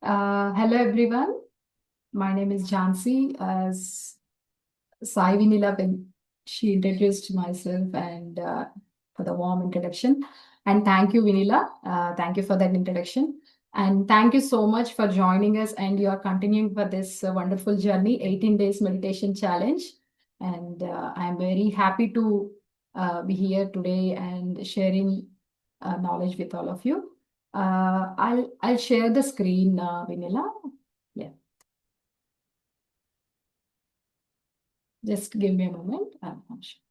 Hello everyone. My name is Jansi. As Sai Vinila when she introduced myself and for the warm introduction. And thank you, Vinila. Thank you for that introduction. And thank you so much for joining us. And you are continuing for this wonderful journey, 18 days meditation challenge. And I'm very happy to be here today and sharing knowledge with all of you. I'll share the screen, Vinila. Yeah, just give me a moment. I'm sure.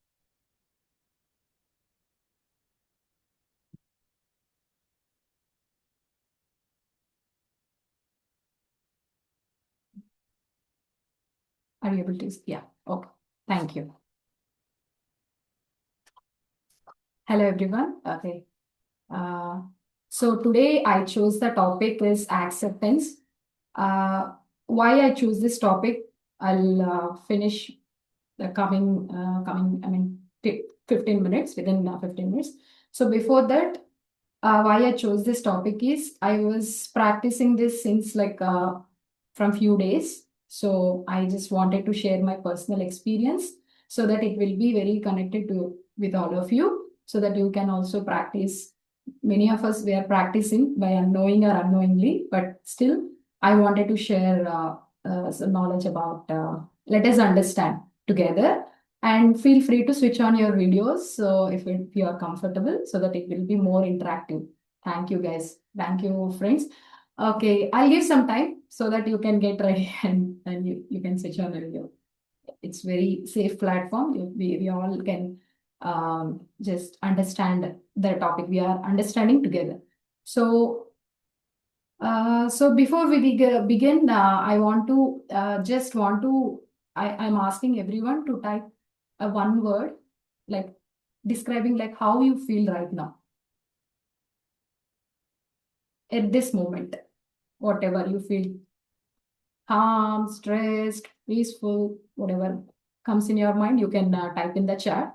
Are you able to? Yeah. Okay. Thank you. Hello, everyone. Okay. Uh, so today I chose the topic is acceptance. Uh, why I choose this topic, I'll finish the I mean, 15 minutes, within 15 minutes. So before that, why I chose this topic is I was practicing this since like from few days. So I just wanted to share my personal experience so that it will be very connected to with all of you, so that you can also practice. Many of us we are practicing by unknowing or unknowingly, but still I wanted to share some knowledge about. Let us understand together, and feel free to switch on your videos so if you are comfortable, so that it will be more interactive. Thank you guys. Thank you friends. Okay, I'll give some time so that you can get ready and you can switch on the video. It's very safe platform. We all can just understand the topic we are understanding together. So before we begin, I want to just want to I'm asking everyone to type a one word, like describing like how you feel right now at this moment, whatever you feel, calm, stressed, peaceful, whatever comes in your mind, you can type in the chat.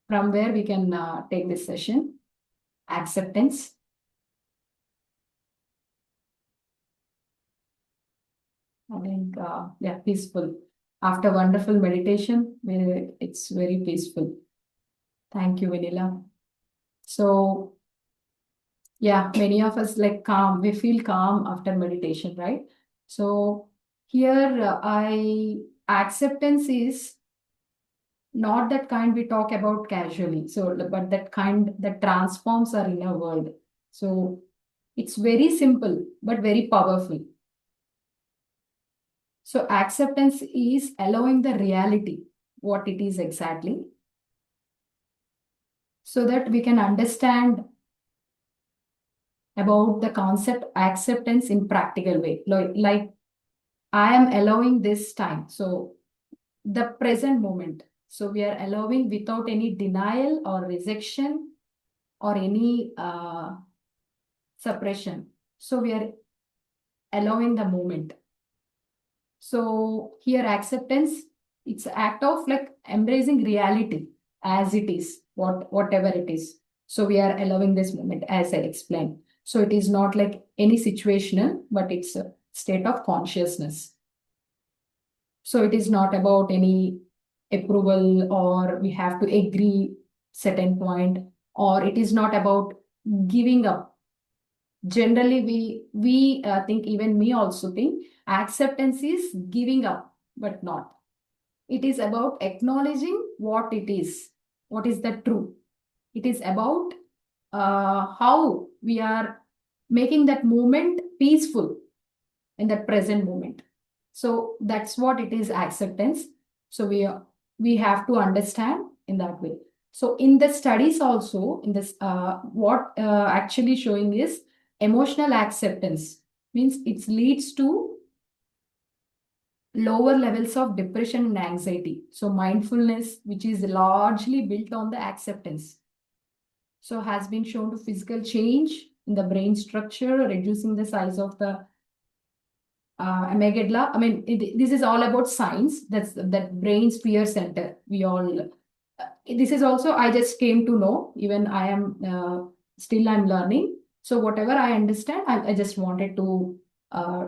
From where we can take this session. Acceptance. I think, yeah, peaceful. After wonderful meditation, it's very peaceful. Thank you, Vanilla. So, yeah, many of us like calm. We feel calm after meditation, right? So, here I acceptance is not that kind we talk about casually. So, but that kind that transforms our inner world. So, it's very simple but very powerful. So, acceptance is allowing the reality, what it is exactly, so that we can understand about the concept acceptance in practical way. Like I am allowing this time. So, the present moment. So, we are allowing without any denial or rejection or any suppression. So, we are allowing the moment. So here acceptance, it's act of like embracing reality as it is, whatever it is. So we are allowing this moment as I explained. So it is not like any situational, but it's a state of consciousness. So it is not about any approval or we have to agree certain point, or it is not about giving up. Generally we think, even me also think, acceptance is giving up, but not. It is about acknowledging what it is, what is the truth. It is about how we are making that moment peaceful in that present moment. So that's what it is, acceptance. So we have to understand in that way. So in the studies also, in this what actually showing is emotional acceptance means it leads to lower levels of depression and anxiety. So mindfulness, which is largely built on the acceptance, so has been shown to physical change in the brain structure, reducing the size of the amygdala. I mean, this is all about science. That's that brain sphere center. We all. This is also I just came to know. Even I am still I'm learning. So whatever I understand, I just wanted to uh,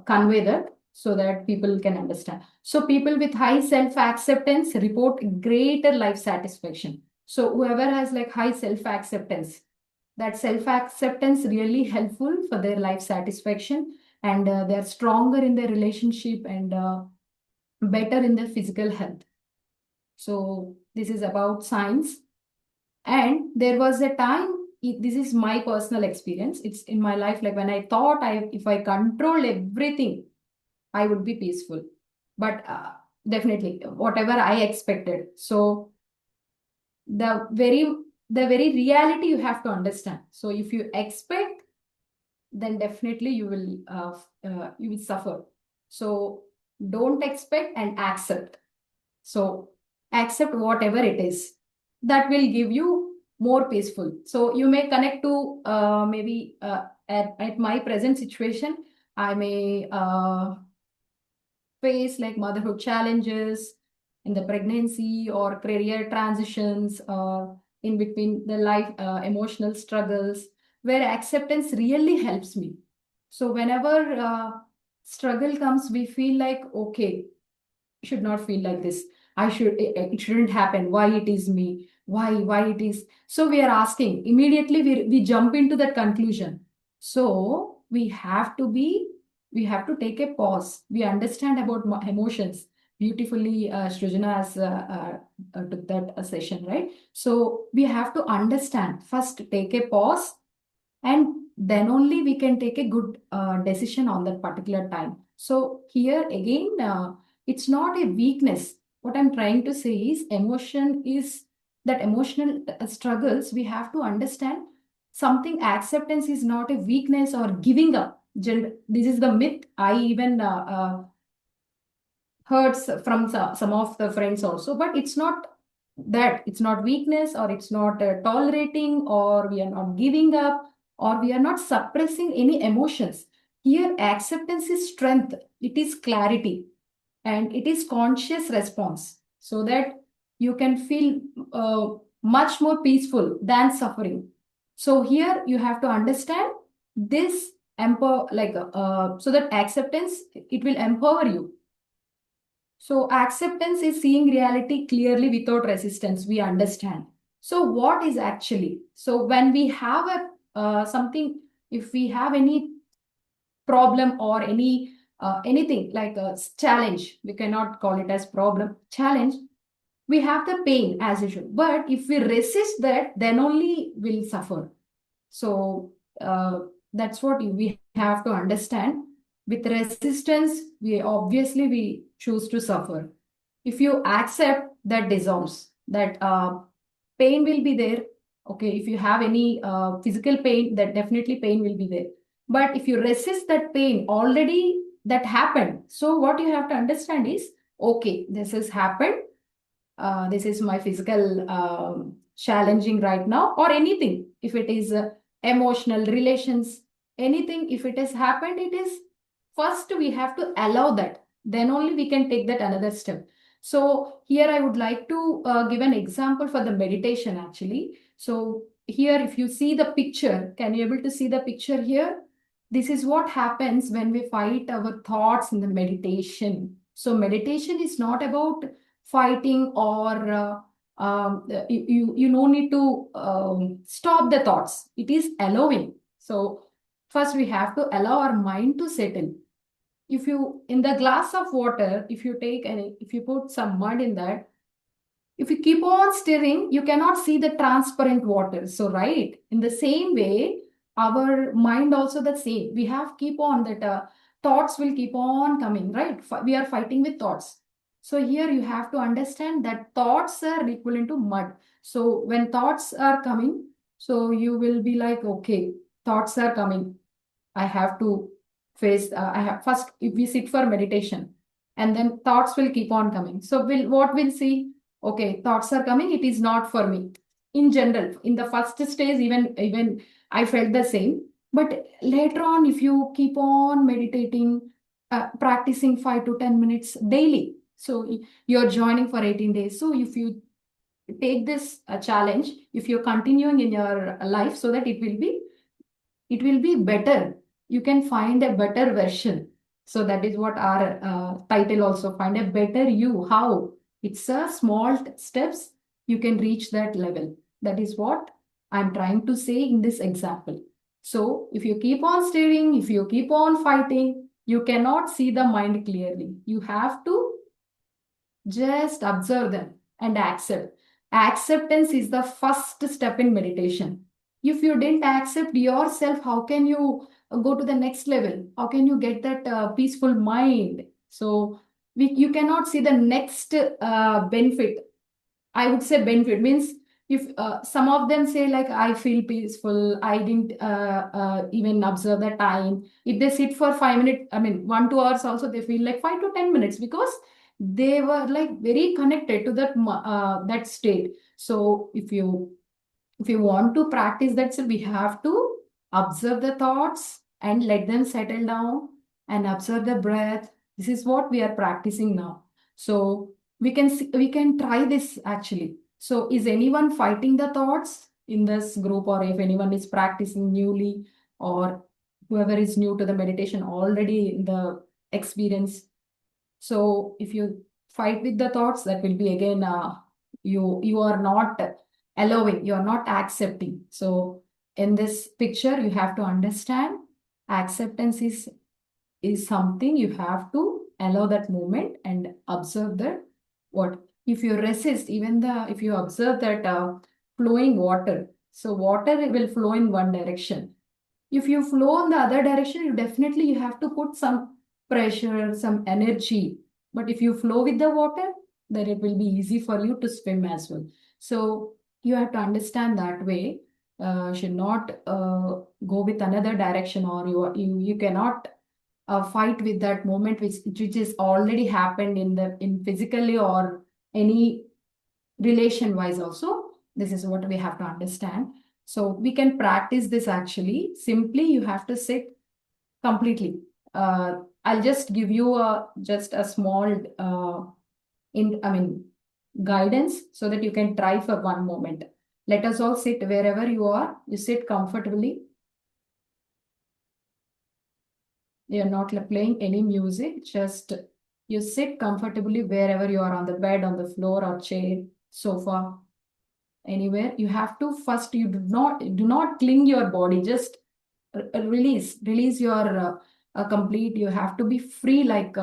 convey that so that people can understand. So people with high self-acceptance report greater life satisfaction. So whoever has like high self-acceptance, that self-acceptance really helpful for their life satisfaction, and they're stronger in their relationship, and better in their physical health. So this is about science. And there was a time, this is my personal experience, it's in my life, like when I thought if I control everything, I would be peaceful. But definitely, whatever I expected. So the very the very reality you have to understand. So if you expect, then definitely you will suffer. So don't expect and accept. So accept whatever it is. That will give you more peaceful. So you may connect to maybe at my present situation, I may face like motherhood challenges in the pregnancy or career transitions or in between the life emotional struggles, where acceptance really helps me. So whenever struggle comes, we feel like, okay, should not feel like this, it shouldn't happen, why it is me, why it is. So we are asking immediately, we jump into that conclusion. So we have to take a pause. We understand about emotions beautifully. Shrujana has took that session, right? So we have to understand first, take a pause, and then only we can take a good decision on that particular time. So here again, it's not a weakness. What I'm trying to say is, emotion is that emotional struggles, we have to understand something. Acceptance is not a weakness or giving up. This is the myth I even hurts from some of the friends also. But it's not that, it's not weakness, or it's not tolerating, or we are not giving up, or we are not suppressing any emotions. Here acceptance is strength, it is clarity, and it is conscious response, so that you can feel much more peaceful than suffering. So here you have to understand this, empower, like so that acceptance, it will empower you. So acceptance is seeing reality clearly without resistance. We understand. So what is actually? So when we have a something, if we have any problem or anything like a challenge, we cannot call it as problem, challenge. We have the pain as usual, but if we resist that, then only we'll suffer. So that's what we have to understand. With resistance, we choose to suffer. If you accept, that dissolves, that pain will be there. Okay, if you have any physical pain, that definitely pain will be there. But if you resist that pain, already that happened. So what you have to understand is, okay, this has happened, this is my physical challenging right now, or anything. If it is emotional relations, anything, if it has happened, it is, first we have to allow that, then only we can take that another step. So here I would like to give an example for the meditation actually. So here, if you see the picture, can you able to see the picture here? This is what happens when we fight our thoughts in the meditation. So meditation is not about fighting, or you no need to stop the thoughts. It is allowing. So first we have to allow our mind to settle. If you, in the glass of water, if you take and if you put some mud in that, if you keep on stirring, you cannot see the transparent water. So right, in the same way, our mind also the same. We have keep on that thoughts will keep on coming, right? We are fighting with thoughts. So here you have to understand that thoughts are equivalent to mud. So when thoughts are coming, so you will be like, okay, thoughts are coming, I have to face, I have first, if we sit for meditation, and then thoughts will keep on coming. So what we'll see, okay, thoughts are coming, it is not for me. In general, in the first stage, even I felt the same. But later on, if you keep on meditating, practicing 5 to 10 minutes daily, so you're joining for 18 days. So if you take this challenge if you're continuing in your life, so that it will be better. You can find a better version. So that is what our title also, find a better you. How? It's a small steps, you can reach that level. That is what I'm trying to say in this example. So if you keep on staring, if you keep on fighting, you cannot see the mind clearly. You have to just observe them and accept. Acceptance is the first step in meditation. If you didn't accept yourself, how can you go to the next level? How can you get that peaceful mind? So you cannot see the next benefit. I would say benefit means, if some of them say like, I feel peaceful, I didn't even observe the time. If they sit for 5 minutes, I mean 1 2 hours also, they feel like 5 to 10 minutes, because they were like very connected to that state. So if you want to practice that, so we have to observe the thoughts and let them settle down, and observe the breath. This is what we are practicing now. So we can try this actually. So is anyone fighting the thoughts in this group, or if anyone is practicing newly, or whoever is new to the meditation already in the experience? So if you fight with the thoughts, that will be again, you are not allowing, you are not accepting. So in this picture, you have to understand, acceptance is something you have to allow that moment and observe that. What if you resist, even the if you observe that flowing water, so water will flow in one direction. If you flow in the other direction, you definitely you have to put some pressure, some energy. But if you flow with the water, then it will be easy for you to swim as well. So you have to understand that way. Should not go with another direction, or you cannot fight with that moment which is already happened in the in physically or any relation wise also. This is what we have to understand. So we can practice this actually. Simply you have to sit completely. I'll just give you a just a small in I mean guidance, so that you can try for one moment. Let us all sit wherever you are. You sit comfortably. You're not playing any music. Just you sit comfortably wherever you are, on the bed, on the floor, or chair, sofa, anywhere. You have to first, you do not cling your body. Just release your complete. You have to be free, like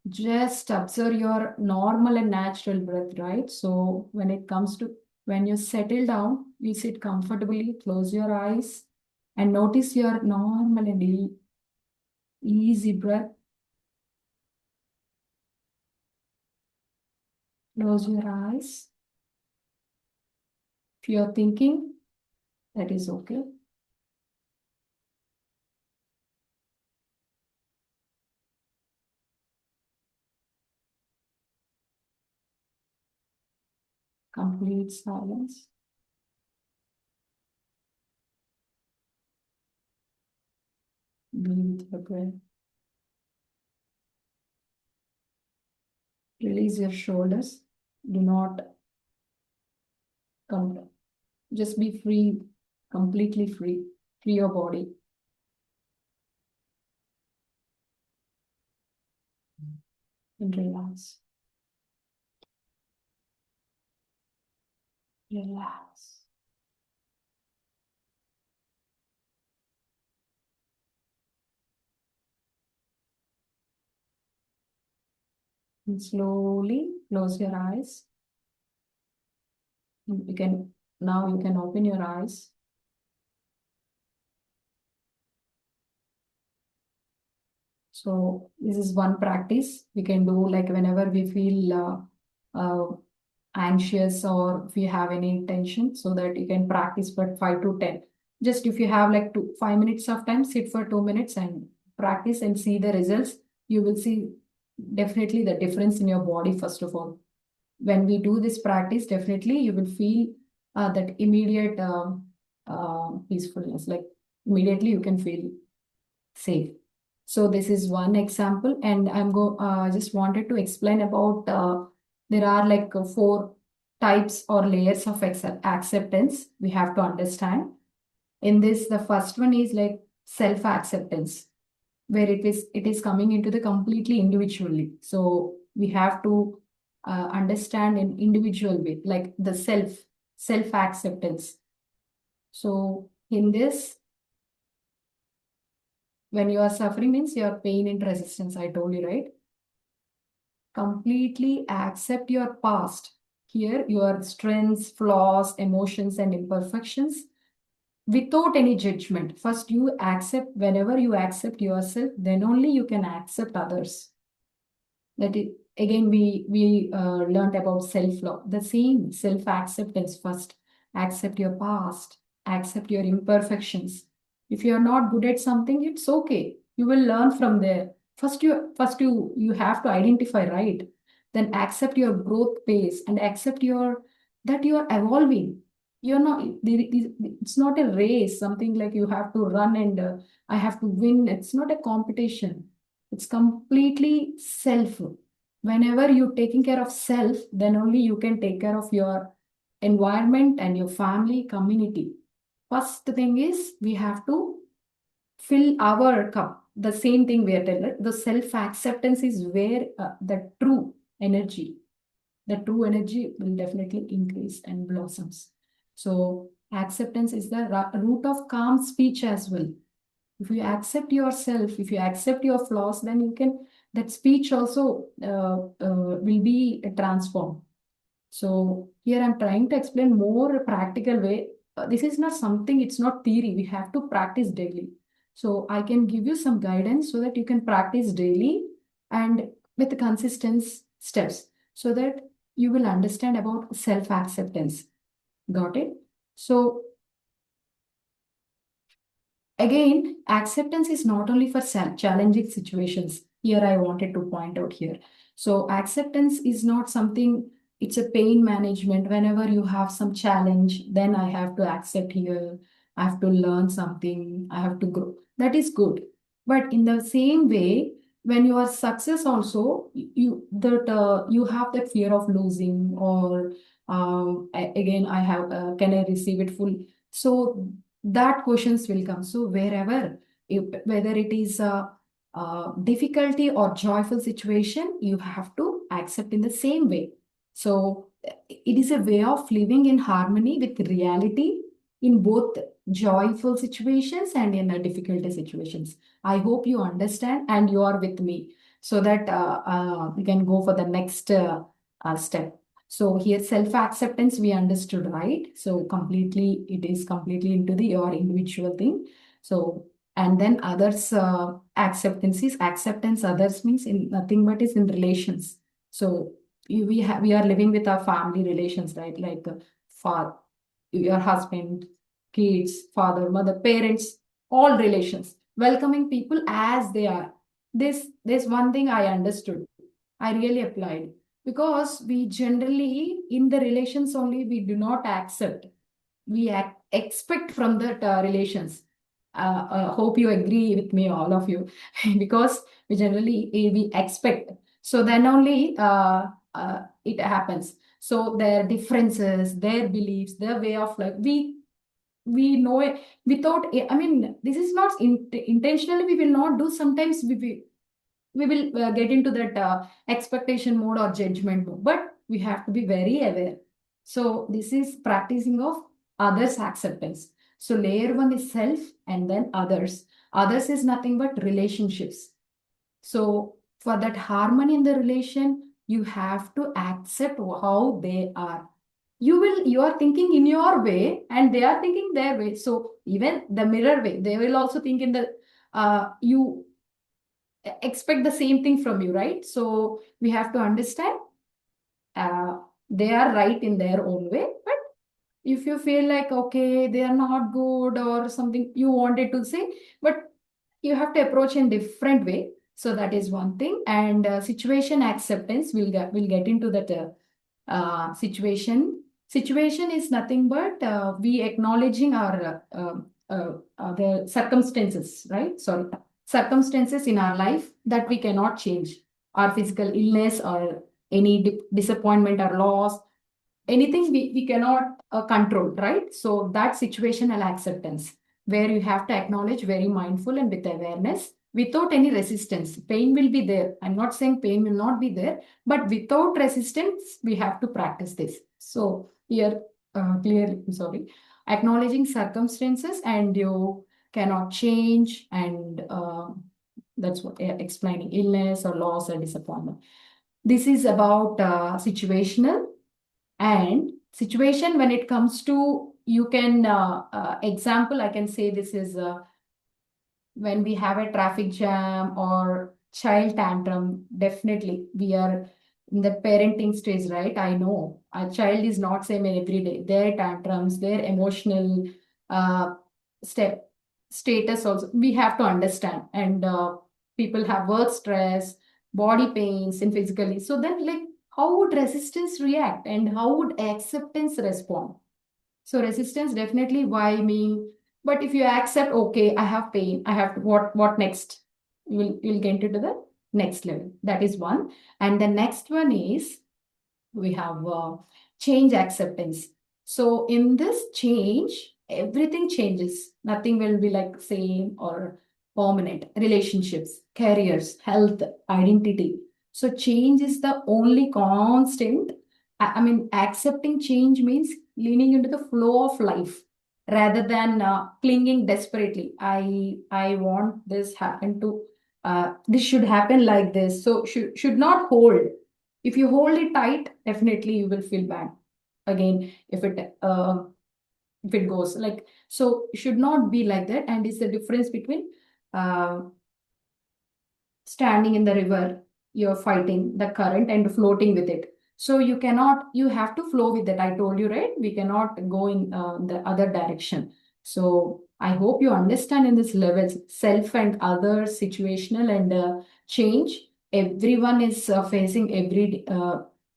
just observe your normal and natural breath, right? So when it comes to, when you settle down, you sit comfortably, close your eyes, and notice your normal and easy breath. Close your eyes. If you're thinking, that is okay. Complete silence. Be with your breath. Release your shoulders. Do not come. Just be free, completely free. Free your body and relax. Relax. And slowly close your eyes. You can now you can open your eyes. So this is one practice we can do, like whenever we feel anxious, or if you have any tension, so that you can practice for 5 to 10. Just if you have like 5 minutes of time, sit for 2 minutes and practice and see the results. You will see definitely the difference in your body. First of all, when we do this practice, definitely you will feel that immediate peacefulness. Like immediately you can feel safe. So this is one example, and I'm go just wanted to explain about there are like four types or layers of acceptance we have to understand. In this, the first one is like self acceptance, where it is coming into the completely individually. So we have to understand in individual way, like the self acceptance. So in this, when you are suffering means your pain and resistance, I told you, right? Completely accept your past. Here, your strengths, flaws, emotions, and imperfections without any judgment. First, you accept, whenever you accept yourself, then only you can accept others. That is, again, we learned about self-love. The same self-acceptance first. Accept your past, accept your imperfections. If you are not good at something, it's okay. You will learn from there. First you have to identify, right? Then accept your growth pace and accept your that you are evolving. You're not, it's not a race, something like you have to run and I have to win. It's not a competition. It's completely self. Whenever you're taking care of self, then only you can take care of your environment and your family, community. First thing is we have to fill our cup. The same thing we are telling. The self acceptance is where the true energy will definitely increase and blossoms. So acceptance is the root of calm speech as well. If you accept yourself, if you accept your flaws, then you can, that speech also will be transformed. So here I'm trying to explain more practical way. This is not something, it's not theory. We have to practice daily. So I can give you some guidance so that you can practice daily and with consistent steps so that you will understand about self-acceptance. Got it? So again, acceptance is not only for challenging situations. Here, I wanted to point out here. So, acceptance is not something, it's a pain management. Whenever you have some challenge, then I have to accept here. I have to learn something. I have to grow. That is good. But in the same way, when you are success also, you have that fear of losing or again, I have can I receive it full? So that questions will come. So wherever, whether it is a difficulty or joyful situation, you have to accept in the same way. So it is a way of living in harmony with reality in both joyful situations and in difficult situations. I hope you understand and you are with me so that we can go for the next step. So here self-acceptance we understood, right? So completely, it is completely into the your individual thing. So and then others acceptance is acceptance others means in nothing but is in relations. So we are living with our family relations, right? Like for your husband, kids, father, mother, parents, all relations. Welcoming people as they are. This one thing I understood. I really applied because we generally in the relations only we do not accept, we expect from the relations. Hope you agree with me, all of you, because we generally we expect. So then only it happens. So their differences, their beliefs, their way of life, we know it without. I mean, this is not intentionally. We will not do. Sometimes we will get into that expectation mode or judgment mode, but we have to be very aware. So this is practicing of others acceptance. So layer one is self and then others is nothing but relationships. So for that harmony in the relation, you have to accept how they are. You are thinking in your way and they are thinking their way. So even the mirror way, they will also think in the you expect the same thing from you, right? So we have to understand uh, they are right in their own way. But if you feel like, okay, they are not good or something you wanted to say, but you have to approach in different way. So that is one thing. And situation acceptance, we'll get into that situation is nothing but we acknowledging our the circumstances, right? Sorry, circumstances in our life that we cannot change, our physical illness or any disappointment or loss, anything we cannot control, right? So that situational acceptance, where you have to acknowledge very mindful and with awareness, without any resistance. Pain will be there. I'm not saying pain will not be there, but without resistance, we have to practice this. So here, clearly, sorry, acknowledging circumstances and you cannot change, and that's what explaining illness or loss or disappointment. This is about situational and situation. When it comes to, you can example, I can say this is when we have a traffic jam or child tantrum. Definitely we are in the parenting stage, right? I know a child is not same every day. Their tantrums, their emotional uh, step status also we have to understand. And people have work stress, body pains and physically. So then, like, how would resistance react and how would acceptance respond? So resistance, definitely, why me? But if you accept, okay, I have pain, I have to, what next? You'll get into the next level. That is one. And the next one is we have change acceptance. So in this change, everything changes. Nothing will be like same or permanent. Relationships, careers, health, identity. So change is the only constant. I mean, accepting change means leaning into the flow of life rather than clinging desperately. I want this happen to this should happen like this. So should not hold. If you hold it tight, definitely you will feel bad. Again, if it goes like so, it should not be like that. And it's the difference between uh, standing in the river, you're fighting the current and floating with it. So you cannot, you have to flow with it. I told you, right? We cannot go in the other direction. So I hope you understand in this levels, self and other, situational and change. Everyone is facing every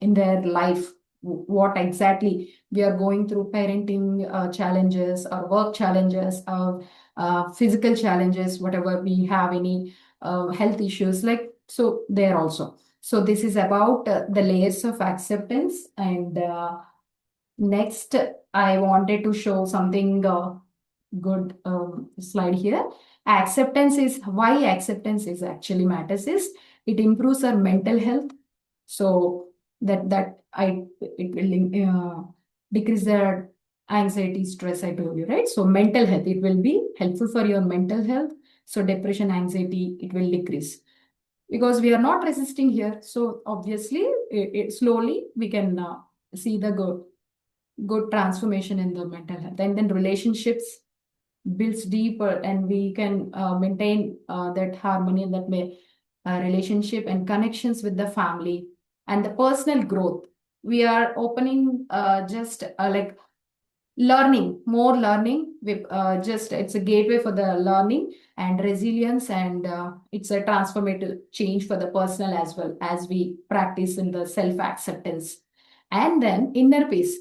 in their life what exactly we are going through, parenting challenges or work challenges or physical challenges, whatever we have any health issues like so there also. So this is about the layers of acceptance. And next I wanted to show something good slide here. Acceptance is why acceptance is actually matters is it improves our mental health. So that I it will decrease the anxiety, stress. I told you, right? So mental health, it will be helpful for your mental health. So depression, anxiety, it will decrease because we are not resisting here. So obviously, slowly we can see the good transformation in the mental health. And then relationships builds deeper, and we can maintain that harmony and that may relationship and connections with the family and the personal growth. We are opening just like learning, more learning with just it's a gateway for the learning and resilience, and it's a transformative change for the personal as well as we practice in the self acceptance. And then inner peace,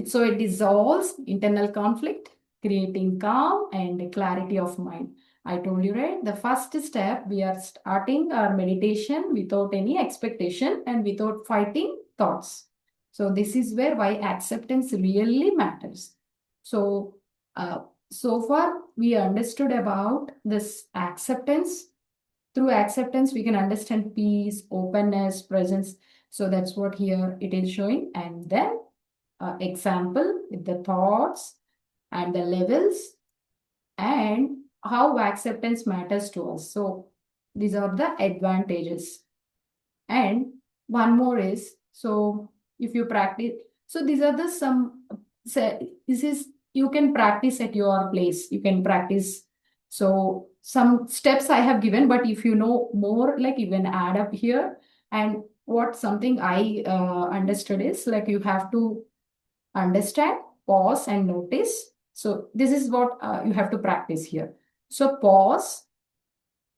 so it dissolves internal conflict, creating calm and clarity of mind. I told you, right? The first step, we are starting our meditation without any expectation and without fighting thoughts. So this is where why acceptance really matters. So, so far we understood about this acceptance. Through acceptance, we can understand peace, openness, presence. So that's what here it is showing. And then example with the thoughts and the levels and how acceptance matters to us. So these are the advantages. And one more is, so if you practice, so these are the some, this is, you can practice at your place. You can practice. So some steps I have given, but if you know more, like you can add up here. And what something I understood is like you have to understand, pause, and notice. So this is what you have to practice here. So pause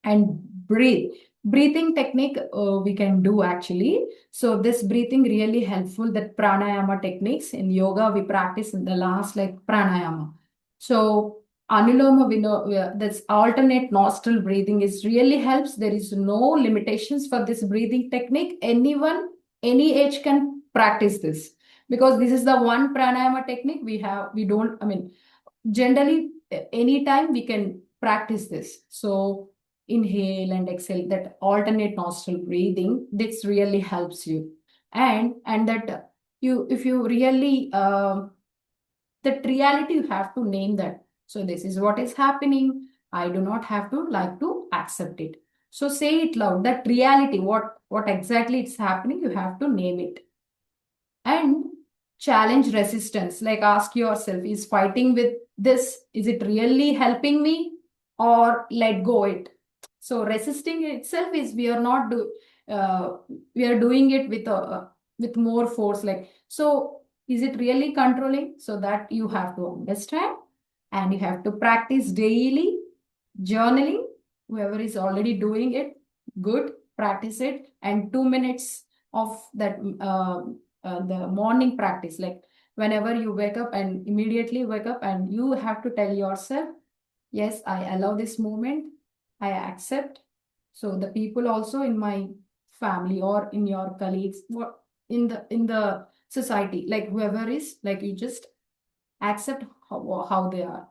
and breathe. Breathing technique we can do actually. So this breathing really helpful. That pranayama techniques in yoga we practice in the last like pranayama. So anuloma this alternate nostril breathing is really helps. There is no limitations for this breathing technique. Anyone, any age can practice this because this is the one pranayama technique we don't, generally anytime we can practice this. So inhale and exhale, that alternate nostril breathing, this really helps you. And that you, if you really that reality, you have to name that. So this is what is happening. I do not have to like to accept it. So say it loud. That reality, what exactly it's happening, you have to name it. And challenge resistance. Like ask yourself, is fighting with this, is it really helping me, or let go it? So resisting itself is we are not do we are doing it with more force. Like, so is it really controlling? So that you have to understand, and you have to practice daily journaling. Whoever is already doing it, good, practice it. And 2 minutes of that the morning practice, like whenever you wake up, and immediately wake up, and you have to tell yourself, yes, I allow this moment, I accept. So the people also in my family or in your colleagues, what in the society, like whoever is, like you just accept how they are.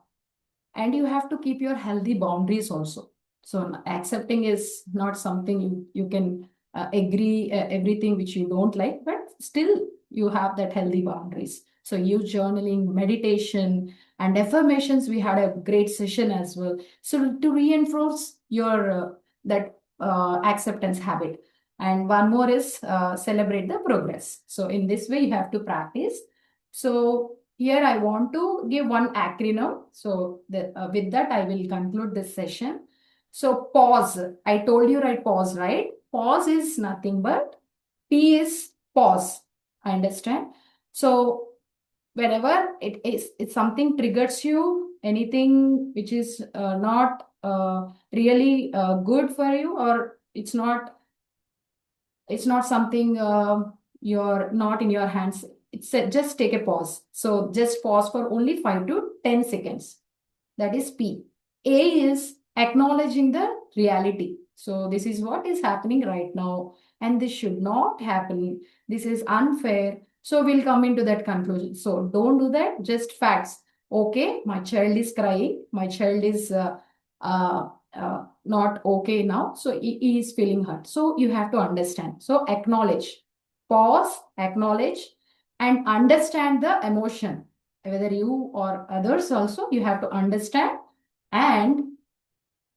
And you have to keep your healthy boundaries also. So accepting is not something you can agree everything which you don't like, but still you have that healthy boundaries. So you journaling, meditation, and affirmations, we had a great session as well. So to reinforce your that acceptance habit. And one more is celebrate the progress. So in this way you have to practice. So here I want to give one acronym. So with that, I will conclude this session. So pause. I told you, right? Pause, right? Pause is nothing but P is pause. I understand. So whenever it's something triggers you, anything which is not really good for you, or it's not something you're not in your hands, it's just take a pause. So just pause for only 5 to 10 seconds. That is P. A is acknowledging the reality. So this is what is happening right now, and this should not happen. This is unfair. So we'll come into that conclusion. So don't do that. Just facts. Okay, my child is crying. My child is not okay now. So he is feeling hurt. So you have to understand. So acknowledge, pause, acknowledge, and understand the emotion. Whether you or others also, you have to understand. And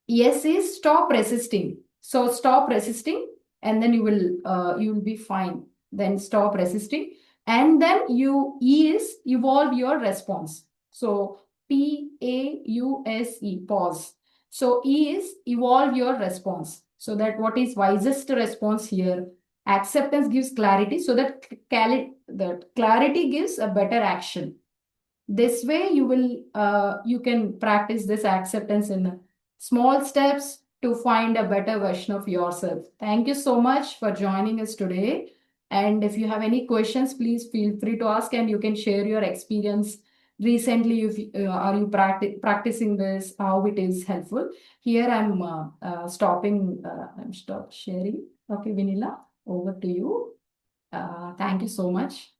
yes is stop resisting. So stop resisting, and then you will be fine. Then stop resisting, and then you is evolve your response. So PAUSE, pause. So E is evolve your response. So that what is wisest response here? Acceptance gives clarity, so that clarity gives a better action. This way you can practice this acceptance in small steps to find a better version of yourself. Thank you so much for joining us today. And if you have any questions, please feel free to ask, and you can share your experience recently. If are you practicing this, how it is helpful. Here I'm stop sharing. Okay, Vinila, over to you. Thank you so much.